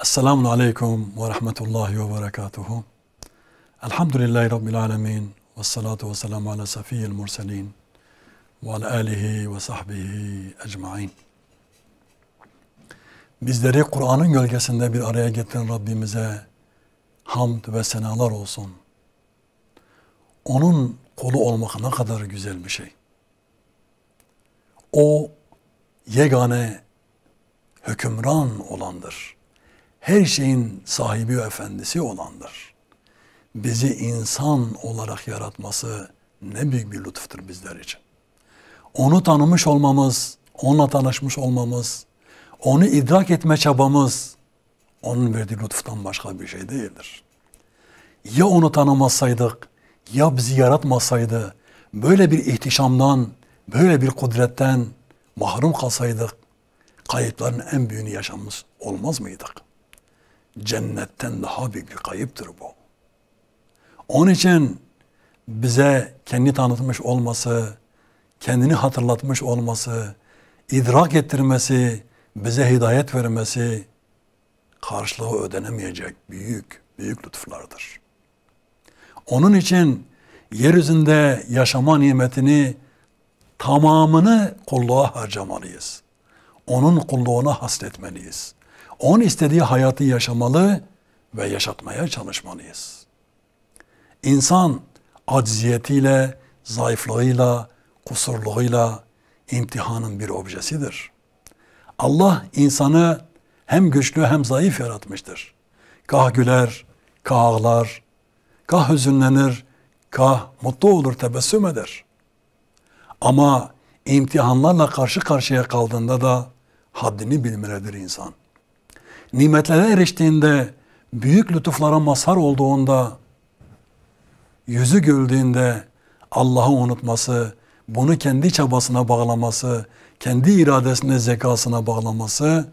Esselamun Aleyküm ve Rahmetullahi ve Berekatuhu. Elhamdülillahi Rabbil Alemin. Ve salatu ve selamu ala safiyyil murselin. Ve ala alihi ve sahbihi ecmain. Bizleri Kur'an'ın gölgesinde bir araya getiren Rabbimize hamd ve senalar olsun. Onun kulu olmak ne kadar güzel bir şey. O yegane hükümran olandır. Her şeyin sahibi ve efendisi olandır. Bizi insan olarak yaratması ne büyük bir lütuftur bizler için. Onu tanımış olmamız, onunla tanışmış olmamız, onu idrak etme çabamız, onun verdiği lütuftan başka bir şey değildir. Ya onu tanımazsaydık, ya bizi yaratmasaydı, böyle bir ihtişamdan, böyle bir kudretten mahrum kalsaydık, kayıpların en büyüğünü yaşamış olmaz mıydık? Cennetten daha büyük bir kayıptır bu. Onun için bize kendi tanıtmış olması, kendini hatırlatmış olması, idrak ettirmesi, bize hidayet vermesi karşılığı ödenemeyecek büyük lütuflardır. Onun için yeryüzünde yaşama nimetini tamamını kulluğa harcamalıyız. Onun kulluğuna hasretmeliyiz. Onun istediği hayatı yaşamalı ve yaşatmaya çalışmalıyız. İnsan acziyetiyle, zayıflığıyla, kusurluğuyla imtihanın bir objesidir. Allah insanı hem güçlü hem zayıf yaratmıştır. Kah güler, kah ağlar, kah hüzünlenir, kah mutlu olur, tebessüm eder. Ama imtihanlarla karşı karşıya kaldığında da haddini bilmelidir insan. Nimetlere eriştiğinde, büyük lütuflara mazhar olduğunda, yüzü güldüğünde Allah'ı unutması, bunu kendi çabasına bağlaması, kendi iradesine, zekasına bağlaması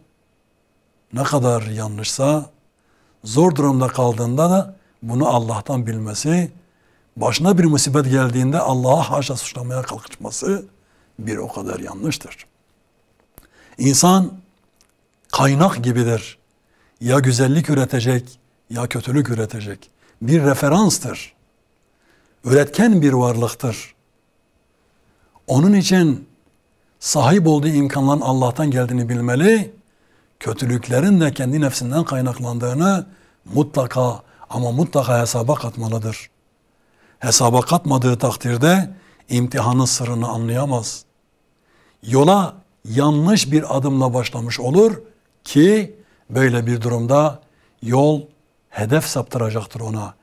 ne kadar yanlışsa, zor durumda kaldığında da bunu Allah'tan bilmesi, başına bir musibet geldiğinde Allah'a haşa suçlamaya kalkışması bir o kadar yanlıştır. İnsan kaynak gibidir. Ya güzellik üretecek ya kötülük üretecek. Bir referanstır. Üretken bir varlıktır. Onun için sahip olduğu imkanların Allah'tan geldiğini bilmeli, kötülüklerin de kendi nefsinden kaynaklandığını mutlaka ama mutlaka hesaba katmalıdır. Hesaba katmadığı takdirde imtihanın sırrını anlayamaz. Yola yanlış bir adımla başlamış olur ki böyle bir durumda yol hedef saptıracaktır ona.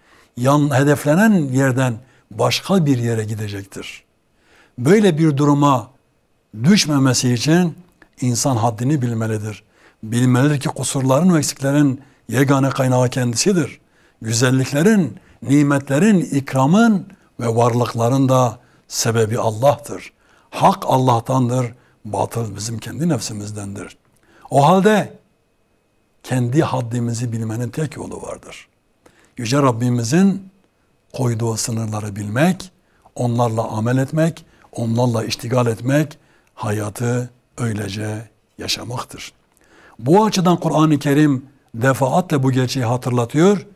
Hedeflenen yerden başka bir yere gidecektir. Böyle bir duruma düşmemesi için insan haddini bilmelidir. Bilmelidir ki kusurların ve eksiklerin yegane kaynağı kendisidir. Güzelliklerin, nimetlerin, ikramın ve varlıkların da sebebi Allah'tır. Hak Allah'tandır, batıl bizim kendi nefsimizdendir. O halde kendi haddimizi bilmenin tek yolu vardır. Yüce Rabbimizin koyduğu sınırları bilmek, onlarla amel etmek, onlarla iştigal etmek, hayatı öylece yaşamaktır. Bu açıdan Kur'an-ı Kerim defaatle bu gerçeği hatırlatıyor.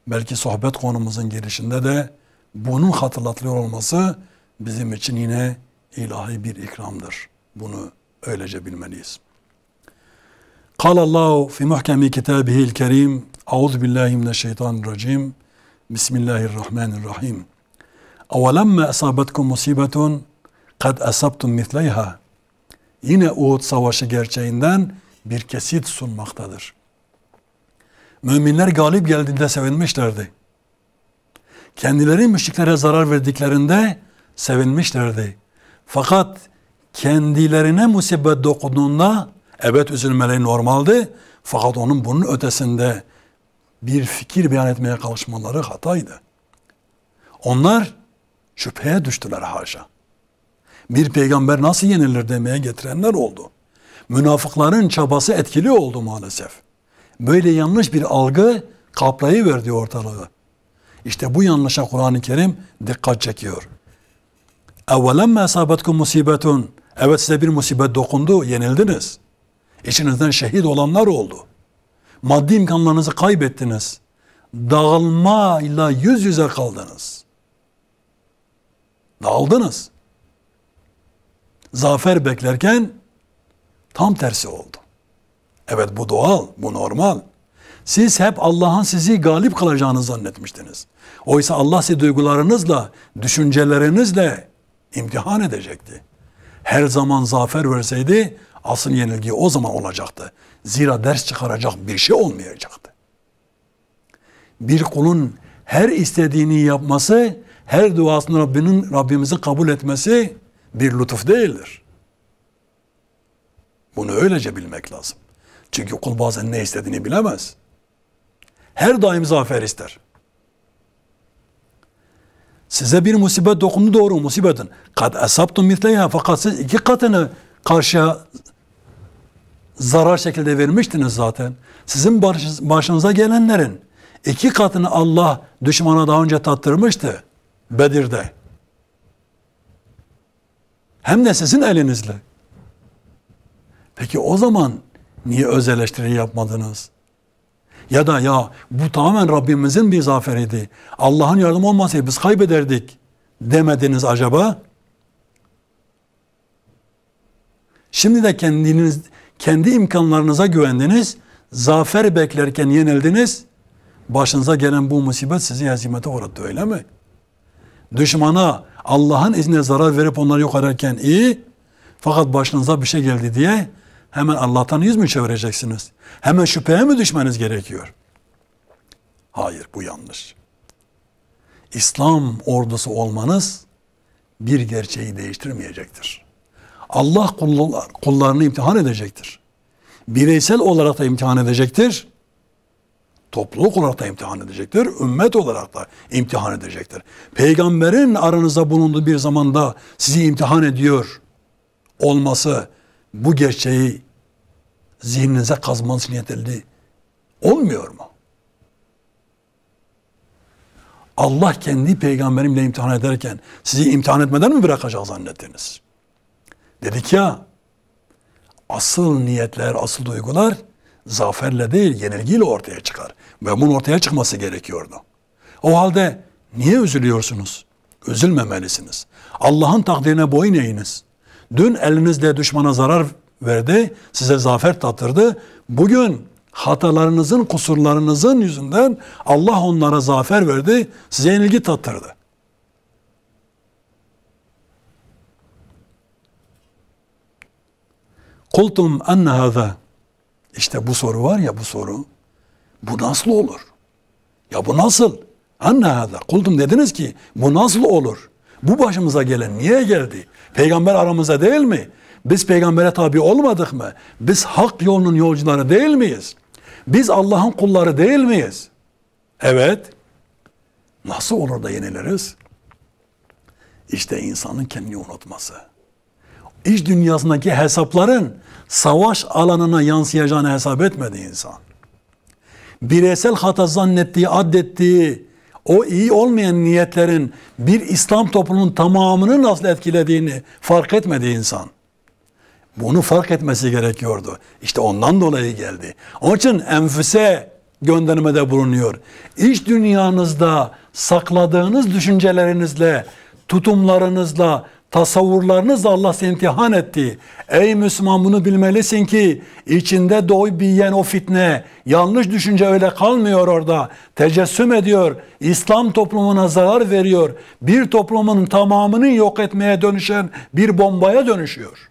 Belki sohbet konumuzun girişinde de bunun hatırlatılıyor olması bizim için yine ilahi bir ikramdır. Bunu öylece bilmeliyiz. Kâlallahu fi muhkemi kitâbihil kerîm. Euzubillahimineşşeytanirracim. Bismillahirrahmanirrahim. Evelemme esâbetkum musibetun kad asabtum misleyha. Yine Uhud Savaşı gerçeğinden bir kesit sunmaktadır. Müminler galip geldiğinde sevinmişlerdi. Kendileri müşriklere zarar verdiklerinde sevinmişlerdi. Fakat kendilerine musibet dokunduğunda evet üzülmeleri normaldi. Fakat onun bunun ötesinde bir fikir beyan etmeye kalkışmaları hataydı. Onlar şüpheye düştüler haşa. Bir peygamber nasıl yenilir demeye getirenler oldu. Münafıkların çabası etkili oldu maalesef. Böyle yanlış bir algı kaplayıverdi ortalığı. İşte bu yanlışa Kur'an-ı Kerim dikkat çekiyor. اَوَلَمَّا اَسَابَتْكُمْ musibetun. Evet size bir musibet dokundu, yenildiniz. İçinizden şehit olanlar oldu. Maddi imkanlarınızı kaybettiniz. Dağılmayla yüz yüze kaldınız. Dağıldınız. Zafer beklerken tam tersi oldu. Evet, bu doğal, bu normal. Siz hep Allah'ın sizi galip kılacağını zannetmiştiniz. Oysa Allah sizi duygularınızla, düşüncelerinizle imtihan edecekti. Her zaman zafer verseydi asıl yenilgi o zaman olacaktı. Zira ders çıkaracak bir şey olmayacaktı. Bir kulun her istediğini yapması, her duasını Rabbimizin kabul etmesi bir lütuf değildir. Bunu öylece bilmek lazım. Çünkü kul bazen ne istediğini bilemez. Her daim zafer ister. Size bir musibet dokundu, doğru, musibetin. Kad asabtum misleyha, fakat siz iki katını karşıya zarar şekilde vermiştiniz zaten. Sizin başınıza gelenlerin iki katını Allah düşmana daha önce tattırmıştı Bedir'de. Hem de sizin elinizle. Peki o zaman niye öz eleştiri yapmadınız? Ya da ya bu tamamen Rabbimizin bir zaferiydi, Allah'ın yardımı olmasaydı biz kaybederdik demediniz acaba? Şimdi de kendi imkanlarınıza güvendiniz, zafer beklerken yenildiniz, başınıza gelen bu musibet sizi hezimete uğrattı, öyle mi? Düşmana Allah'ın izniyle zarar verip onları yok ederken iyi, fakat başınıza bir şey geldi diye hemen Allah'tan yüz mü çevireceksiniz? Hemen şüpheye mi düşmeniz gerekiyor? Hayır, bu yanlış. İslam ordusu olmanız bir gerçeği değiştirmeyecektir. Allah kullarını imtihan edecektir. Bireysel olarak da imtihan edecektir. Topluluk olarak da imtihan edecektir. Ümmet olarak da imtihan edecektir. Peygamberin aranızda bulunduğu bir zamanda sizi imtihan ediyor olması bu gerçeği zihninize kazmanız niyetli olmuyor mu? Allah kendi peygamberimle imtihan ederken sizi imtihan etmeden mi bırakacak zannettiniz? Dedik ya, asıl niyetler, asıl duygular zaferle değil, yenilgiyle ortaya çıkar. Ve bunun ortaya çıkması gerekiyordu. O halde niye üzülüyorsunuz? Üzülmemelisiniz. Allah'ın takdirine boyun eğiniz. Dün elinizle düşmana zarar verdi, size zafer tattırdı. Bugün hatalarınızın, kusurlarınızın yüzünden Allah onlara zafer verdi, size yenilgi tattırdı. Kultum enne hâzâ. İşte bu soru var ya, bu soru. Bu nasıl olur? Ya bu nasıl? Enne hâzâ. Kultum dediniz ki bu nasıl olur? Bu başımıza gelen niye geldi? Peygamber aramızda değil mi? Biz peygambere tabi olmadık mı? Biz hak yolunun yolcuları değil miyiz? Biz Allah'ın kulları değil miyiz? Evet. Nasıl olur da yeniliriz? İşte insanın kendini unutması. İç dünyasındaki hesapların savaş alanına yansıyacağını hesap etmedi insan. Bireysel hata zannettiği, addettiği, o iyi olmayan niyetlerin bir İslam toplumunun tamamını nasıl etkilediğini fark etmedi insan. Bunu fark etmesi gerekiyordu. İşte ondan dolayı geldi. Onun için enfüse göndermede bulunuyor. İç dünyanızda sakladığınız düşüncelerinizle, tutumlarınızla, tasavvurlarınızla Allah seni imtihan etti. Ey Müslüman, bunu bilmelisin ki içinde doğup büyüyen o fitne, yanlış düşünce öyle kalmıyor orada. Tecessüm ediyor. İslam toplumuna zarar veriyor. Bir toplumun tamamını yok etmeye dönüşen bir bombaya dönüşüyor.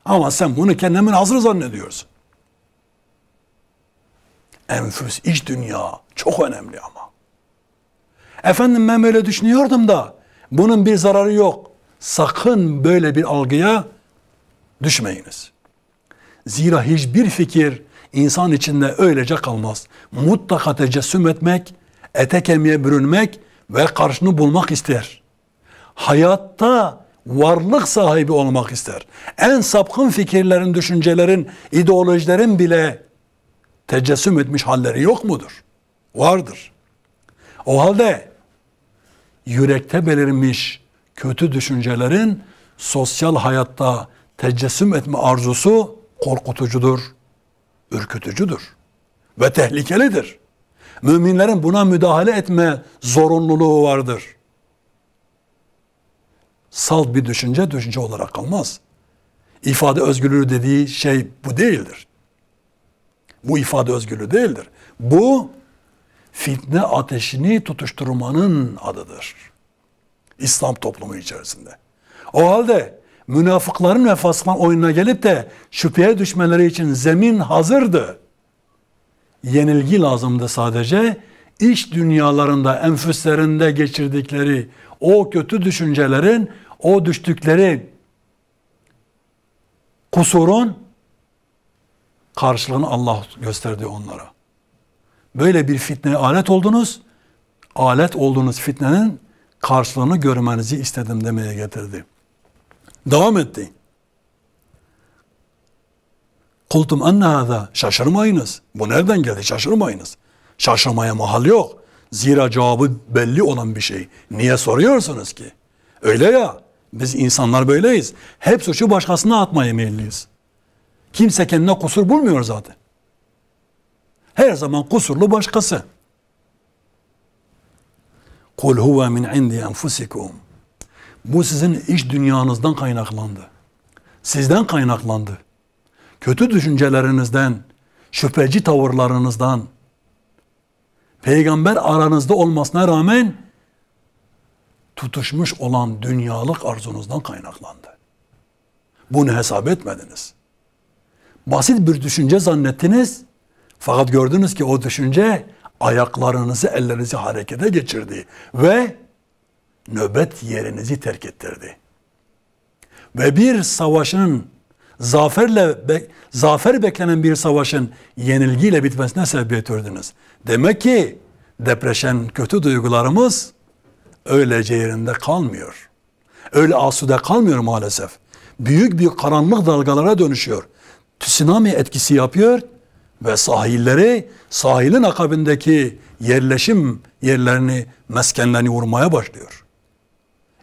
Ama sen bunu kendine hazır zannediyorsun. Enfüs, iç dünya çok önemli ama. Efendim ben böyle düşünüyordum da bunun bir zararı yok. Sakın böyle bir algıya düşmeyiniz. Zira hiçbir fikir insan içinde öylece kalmaz. Mutlaka tecessüm etmek, ete kemiğe bürünmek ve karşını bulmak ister. Hayatta varlık sahibi olmak ister. En sapkın fikirlerin, düşüncelerin, ideolojilerin bile tecessüm etmiş halleri yok mudur? Vardır. O halde yürekte belirmiş kötü düşüncelerin sosyal hayatta tecessüm etme arzusu korkutucudur. ürkütücüdür ve tehlikelidir. Müminlerin buna müdahale etme zorunluluğu vardır. Salt bir düşünce olarak kalmaz. İfade özgürlüğü dediği şey bu değildir. Bu ifade özgürlüğü değildir. Bu fitne ateşini tutuşturmanın adıdır. İslam toplumu içerisinde. O halde münafıkların ve fasıkların oyununa gelip de şüpheye düşmeleri için zemin hazırdı. Yenilgi lazımdı sadece. İç dünyalarında, enfüslerinde geçirdikleri o kötü düşüncelerin, o düştükleri kusurun karşılığını Allah gösterdi onlara. Böyle bir fitneye alet oldunuz. Alet olduğunuz fitnenin karşılığını görmenizi istedim demeye getirdi. Devam etti. Kultum enne hâzâ. Şaşırmayınız. Bu nereden geldi? Şaşırmayınız. Şaşırmaya mahal yok. Zira cevabı belli olan bir şey. Niye soruyorsunuz ki? Öyle ya. Biz insanlar böyleyiz. Hep suçu başkasına atmaya meyilliyiz. Kimse kendine kusur bulmuyor zaten. Her zaman kusurlu başkası. Kul huve min indi enfusikum. Bu sizin iç dünyanızdan kaynaklandı. Sizden kaynaklandı. Kötü düşüncelerinizden, şüpheci tavırlarınızdan, peygamber aranızda olmasına rağmen tutuşmuş olan dünyalık arzunuzdan kaynaklandı. Bunu hesap etmediniz. Basit bir düşünce zannettiniz. Fakat gördünüz ki o düşünce ayaklarınızı, ellerinizi harekete geçirdi ve nöbet yerinizi terk ettirdi. Ve bir savaşın zafer beklenen bir savaşın yenilgiyle bitmesine sebebiyet verdiniz. Demek ki depreşen kötü duygularımız öylece yerinde kalmıyor. Öyle asude kalmıyor maalesef. Büyük bir karanlık dalgalara dönüşüyor. Tsunami etkisi yapıyor ve sahilin akabindeki yerleşim yerlerini, meskenlerini vurmaya başlıyor.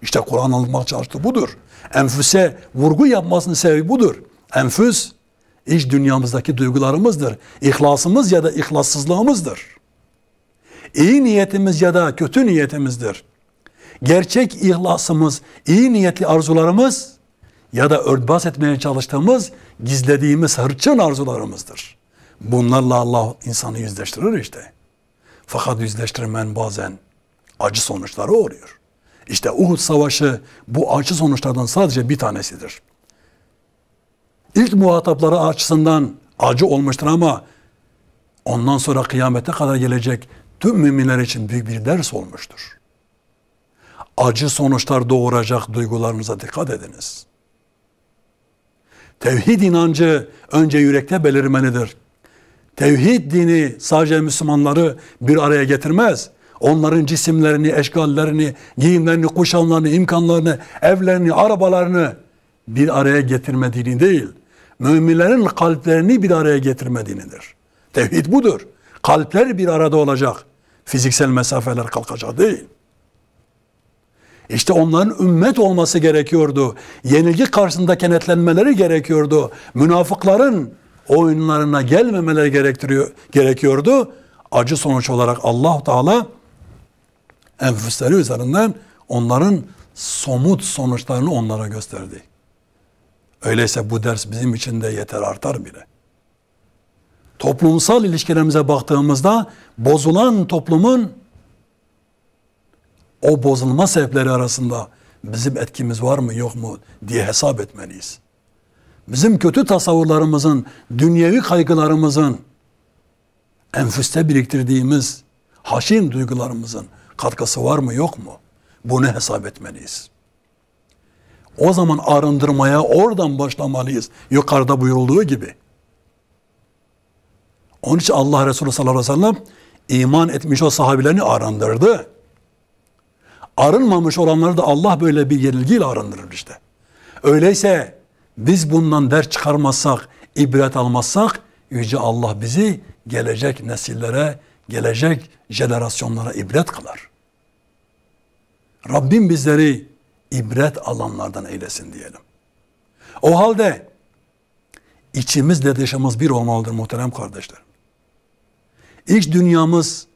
İşte Kur'an anlatmak çalıştı budur. Enfüse vurgu yapmasının sebebi budur. Enfüs, iç dünyamızdaki duygularımızdır. İhlasımız ya da ihlassızlığımızdır. İyi niyetimiz ya da kötü niyetimizdir. Gerçek ihlasımız, iyi niyetli arzularımız ya da örtbas etmeye çalıştığımız, gizlediğimiz hırçın arzularımızdır. Bunlarla Allah insanı yüzleştirir işte. Fakat yüzleştirmen bazen acı sonuçları oluyor. İşte Uhud Savaşı bu acı sonuçlardan sadece bir tanesidir. İlk muhatapları açısından acı olmuştur ama ondan sonra kıyamete kadar gelecek tüm müminler için büyük bir ders olmuştur. Acı sonuçlar doğuracak duygularınıza dikkat ediniz. Tevhid inancı önce yürekte belirmelidir. Tevhid dini sadece Müslümanları bir araya getirmez. Onların cisimlerini, eşgallerini, giyimlerini, kuşamlarını, imkanlarını, evlerini, arabalarını bir araya getirme dini değil. Müminlerin kalplerini bir araya getirme dinidir. Tevhid budur. Kalpler bir arada olacak. Fiziksel mesafeler kalkacak değil. İşte onların ümmet olması gerekiyordu. Yenilgi karşısında kenetlenmeleri gerekiyordu. Münafıkların oyunlarına gelmemeleri gerekiyordu. Acı sonuç olarak Allah Teala enfüsleri üzerinden onların somut sonuçlarını onlara gösterdi. Öyleyse bu ders bizim için de yeter, artar bile. Toplumsal ilişkilerimize baktığımızda bozulan toplumun o bozulma sebepleri arasında bizim etkimiz var mı yok mu diye hesap etmeliyiz. Bizim kötü tasavvurlarımızın, dünyevi kaygılarımızın, enfüste biriktirdiğimiz haşin duygularımızın katkısı var mı yok mu? Bunu hesap etmeliyiz. O zaman arındırmaya oradan başlamalıyız. Yukarıda buyurulduğu gibi. Onun için Allah Resulü sallallahu aleyhi ve sellem iman etmiş o sahabilerini arındırdı. Arınmamış olanları da Allah böyle bir yenilgiyle arındırır işte. Öyleyse biz bundan ders çıkarmazsak, ibret almazsak Yüce Allah bizi gelecek nesillere, gelecek jenerasyonlara ibret kılar. Rabbim bizleri ibret alanlardan eylesin diyelim. O halde içimizle dışımız bir olmalıdır muhterem kardeşlerim. İç dünyamız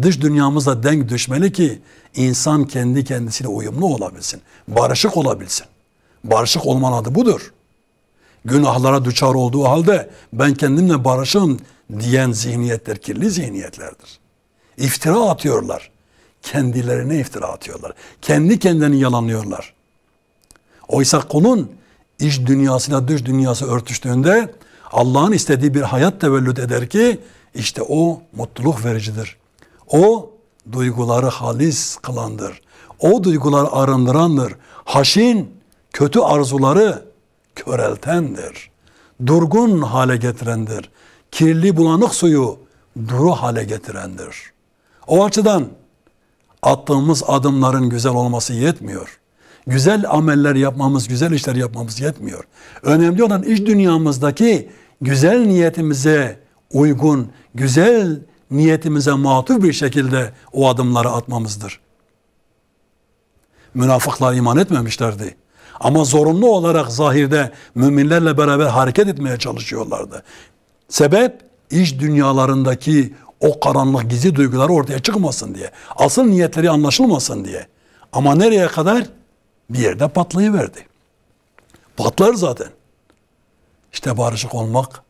dış dünyamızla denk düşmeli ki insan kendi kendisiyle uyumlu olabilsin. Barışık olabilsin. Barışık olmanın adı budur. Günahlara düçar olduğu halde ben kendimle barışım diyen zihniyetler kirli zihniyetlerdir. İftira atıyorlar. Kendilerine iftira atıyorlar. Kendi kendilerini yalanlıyorlar. Oysa kulun iç dünyasıyla dış dünyası örtüştüğünde Allah'ın istediği bir hayat tevellüt eder ki işte o mutluluk vericidir. O duyguları halis kılandır. O duyguları arındırandır. Haşin, kötü arzuları köreltendir. Durgun hale getirendir. Kirli bulanık suyu duru hale getirendir. O açıdan attığımız adımların güzel olması yetmiyor. Güzel ameller yapmamız, güzel işler yapmamız yetmiyor. Önemli olan iç dünyamızdaki güzel niyetimize uygun, güzel niyetimize matuf bir şekilde o adımları atmamızdır. Münafıklar iman etmemişlerdi. Ama zorunlu olarak zahirde müminlerle beraber hareket etmeye çalışıyorlardı. Sebep iç dünyalarındaki o karanlık gizli duygular ortaya çıkmasın diye. Asıl niyetleri anlaşılmasın diye. Ama nereye kadar? Bir yerde patlayıverdi. Patlar zaten. İşte barışık olmak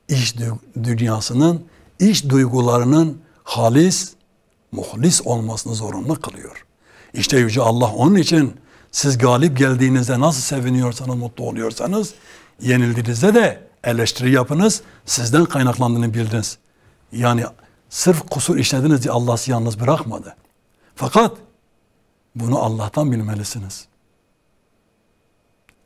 iç dünyasının, iç duygularının halis, muhlis olmasını zorunlu kılıyor. İşte Yüce Allah onun için siz galip geldiğinizde nasıl seviniyorsanız, mutlu oluyorsanız, yenildiğinizde de eleştiri yapınız, sizden kaynaklandığını bildiniz. Yani sırf kusur işlediniz diye Allah sizi yalnız bırakmadı. Fakat bunu Allah'tan bilmelisiniz.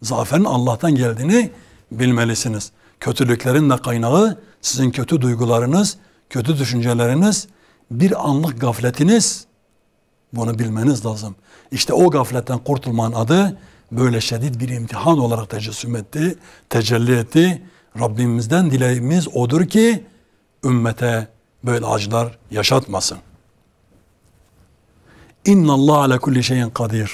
Zaferin Allah'tan geldiğini bilmelisiniz. Kötülüklerin de kaynağı sizin kötü duygularınız, kötü düşünceleriniz, bir anlık gafletiniz. Bunu bilmeniz lazım. İşte o gafletten kurtulmanın adı böyle şiddet bir imtihan olarak tecelli etti. Rabbimizden dileğimiz odur ki ümmete böyle acılar yaşatmasın. İnna Allah ala kulli şeyin kadir.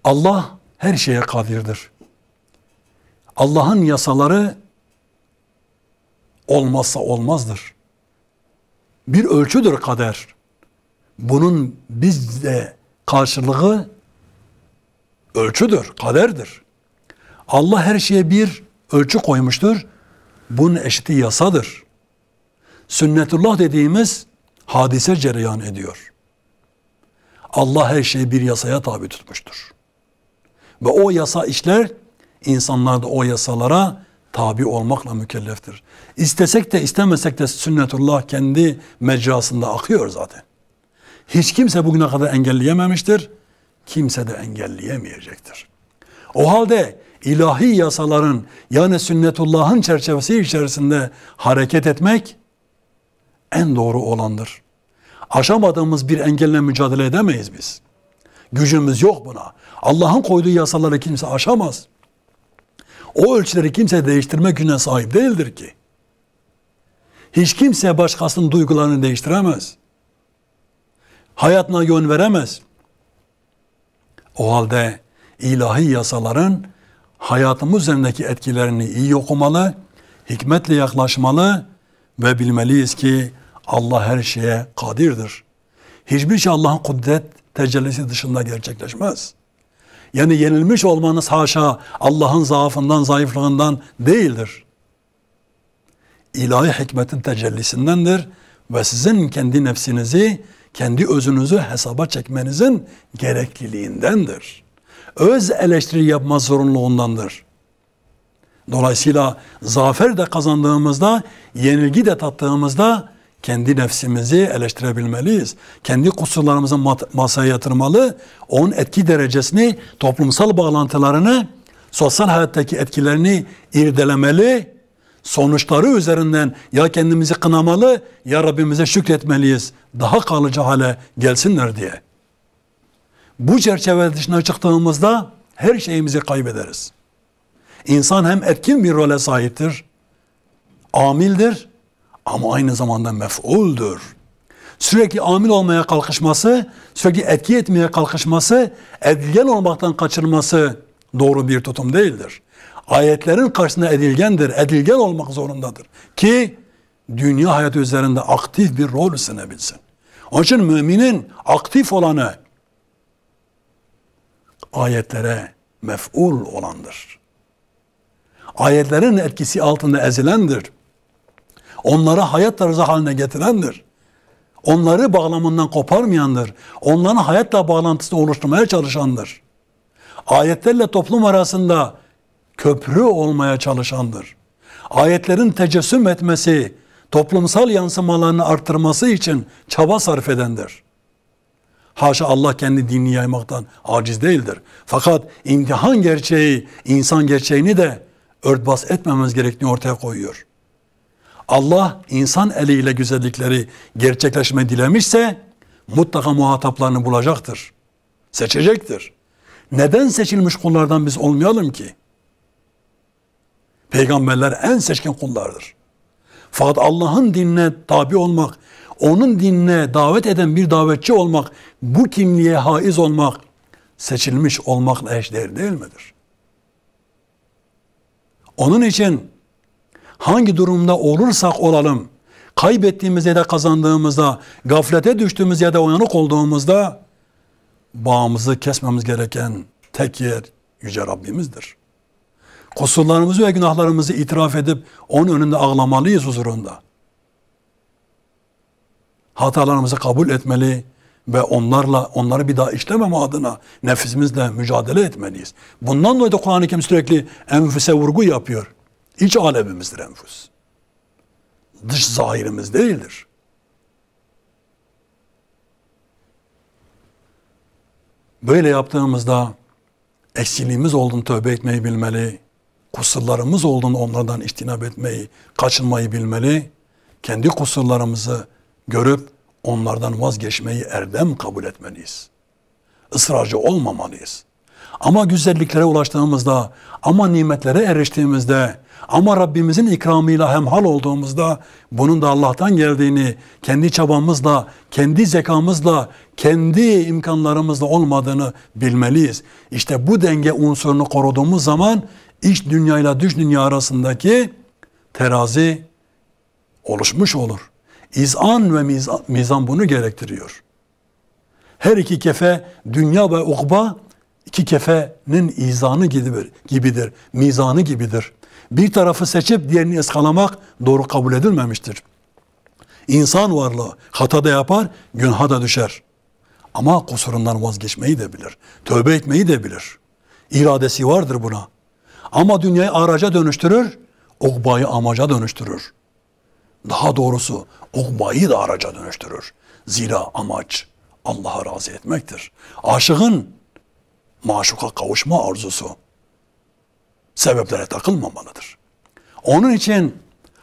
Allah her şeye kadirdir. Allah'ın yasaları olmazsa olmazdır. Bir ölçüdür kader. Bunun bizde karşılığı ölçüdür, kaderdir. Allah her şeye bir ölçü koymuştur. Bunun eşiti yasadır. Sünnetullah dediğimiz hadise cereyan ediyor. Allah her şeyi bir yasaya tabi tutmuştur. Ve o yasa işler, insanlar da o yasalara tabi olmakla mükelleftir. İstesek de istemesek de sünnetullah kendi mecrasında akıyor zaten. Hiç kimse bugüne kadar engelleyememiştir. Kimse de engelleyemeyecektir. O halde ilahi yasaların yani sünnetullah'ın çerçevesi içerisinde hareket etmek en doğru olandır. Aşamadığımız bir engelle mücadele edemeyiz biz. Gücümüz yok buna. Allah'ın koyduğu yasaları kimse aşamaz. O ölçüleri kimse değiştirme gücüne sahip değildir ki. Hiç kimse başkasının duygularını değiştiremez. Hayatına yön veremez. O halde ilahi yasaların hayatımız üzerindeki etkilerini iyi okumalı, hikmetle yaklaşmalı ve bilmeliyiz ki Allah her şeye kadirdir. Hiçbir şey Allah'ın kudret tecellisi dışında gerçekleşmez. Yani yenilmiş olmanız haşa Allah'ın zaafından, zayıflığından değildir. İlahi hikmetin tecellisindendir ve sizin kendi nefsinizi, kendi özünüzü hesaba çekmenizin gerekliliğindendir. Öz eleştiri yapma zorunluluğundandır. Dolayısıyla zafer de kazandığımızda, yenilgi de tattığımızda kendi nefsimizi eleştirebilmeliyiz. Kendi kusurlarımızı masaya yatırmalı, onun etki derecesini, toplumsal bağlantılarını, sosyal hayattaki etkilerini irdelemeli, sonuçları üzerinden ya kendimizi kınamalı ya Rabbimize şükretmeliyiz. Daha kalıcı hale gelsinler diye. Bu çerçeve dışına çıktığımızda her şeyimizi kaybederiz. İnsan hem etkin bir role sahiptir, amildir ama aynı zamanda mef'uldür. Sürekli amil olmaya kalkışması, sürekli etki etmeye kalkışması, edilgen olmaktan kaçırması doğru bir tutum değildir. ayetlerin karşısında edilgendir, edilgen olmak zorundadır ki dünya hayatı üzerinde aktif bir rol üstlenebilsin. Onun için müminin aktif olanı ayetlere mef'ul olandır. Ayetlerin etkisi altında ezilendir. Onları hayat tarzı haline getirendir. Onları bağlamından koparmayandır. Onların hayatla bağlantısını oluşturmaya çalışandır. Ayetlerle toplum arasında köprü olmaya çalışandır. Ayetlerin tecessüm etmesi, toplumsal yansımalarını arttırması için çaba sarf edendir. Haşa, Allah kendi dinini yaymaktan aciz değildir. Fakat imtihan gerçeği, insan gerçeğini de örtbas etmememiz gerektiğini ortaya koyuyor. Allah insan eliyle güzellikleri gerçekleşme dilemişse mutlaka muhataplarını bulacaktır. Seçecektir. Neden seçilmiş kullardan biz olmayalım ki? Peygamberler en seçkin kullardır. Fakat Allah'ın dinine tabi olmak, onun dinine davet eden bir davetçi olmak, bu kimliğe haiz olmak, seçilmiş olmakla eşdeğer değil midir? Onun için hangi durumda olursak olalım, kaybettiğimiz ya da kazandığımızda, gaflete düştüğümüz ya da uyanık olduğumuzda bağımızı kesmemiz gereken tek yer Yüce Rabbimizdir. Kusurlarımızı ve günahlarımızı itiraf edip onun önünde ağlamalıyız huzurunda. Hatalarımızı kabul etmeli ve onları bir daha işlememe adına nefsimizle mücadele etmeliyiz. Bundan dolayı da Kur'an-ı Kerim sürekli enfüse vurgu yapıyor. İç alemimizdir enfüs. Dış zahirimiz değildir. Böyle yaptığımızda eksiliğimiz olduğunu tövbe etmeyi bilmeli, kusurlarımız olduğunu onlardan içtinab etmeyi, kaçınmayı bilmeli, kendi kusurlarımızı görüp onlardan vazgeçmeyi erdem kabul etmeliyiz. Israrcı olmamalıyız. Ama güzelliklere ulaştığımızda, ama nimetlere eriştiğimizde, ama Rabbimizin ikramıyla hemhal olduğumuzda bunun da Allah'tan geldiğini, kendi çabamızla, kendi zekamızla, kendi imkanlarımızla olmadığını bilmeliyiz. İşte bu denge unsurunu koruduğumuz zaman iç dünyayla dış dünya arasındaki terazi oluşmuş olur. İzan ve mizan bunu gerektiriyor. Her iki kefe, dünya ve ukba, iki kefenin izanı gibidir, mizanı gibidir. Bir tarafı seçip diğerini ıskalamak doğru kabul edilmemiştir. İnsan varlığı hata da yapar, günaha da düşer. Ama kusurundan vazgeçmeyi de bilir. Tövbe etmeyi de bilir. İradesi vardır buna. Ama dünyayı araca dönüştürür, ukbayı amaca dönüştürür. Daha doğrusu ukbayı da araca dönüştürür. Zira amaç Allah'a razı etmektir. Aşığın maşuka kavuşma arzusu sebeplere takılmamalıdır. Onun için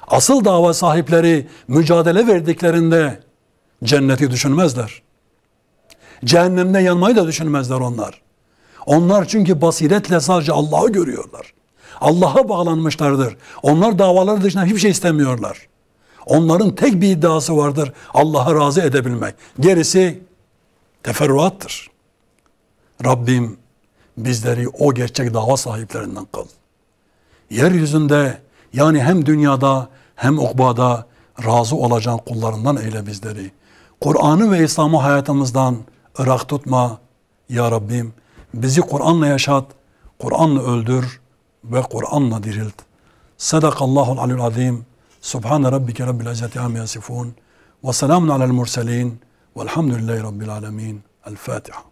asıl dava sahipleri mücadele verdiklerinde cenneti düşünmezler. Cehennemde yanmayı da düşünmezler onlar. Onlar çünkü basiretle sadece Allah'ı görüyorlar. Allah'a bağlanmışlardır. Onlar davaları dışında hiçbir şey istemiyorlar. Onların tek bir iddiası vardır: Allah'a razı edebilmek. Gerisi teferruattır. Rabbim bizleri o gerçek dava sahiplerinden kıl. Yeryüzünde, yani hem dünyada hem ukbada razı olacağın kullarından eyle bizleri. Kur'an'ı ve İslam'ı hayatımızdan ırak tutma. Ya Rabbim bizi Kur'an'la yaşat, Kur'an'la öldür ve Kur'an'la dirilt. Sadakallahul aliyyul azim. Subhane rabbike rabbil izzati amma yasifun. Ve selamun alel murselin. Velhamdülillahi rabbil alemin. El Fatiha.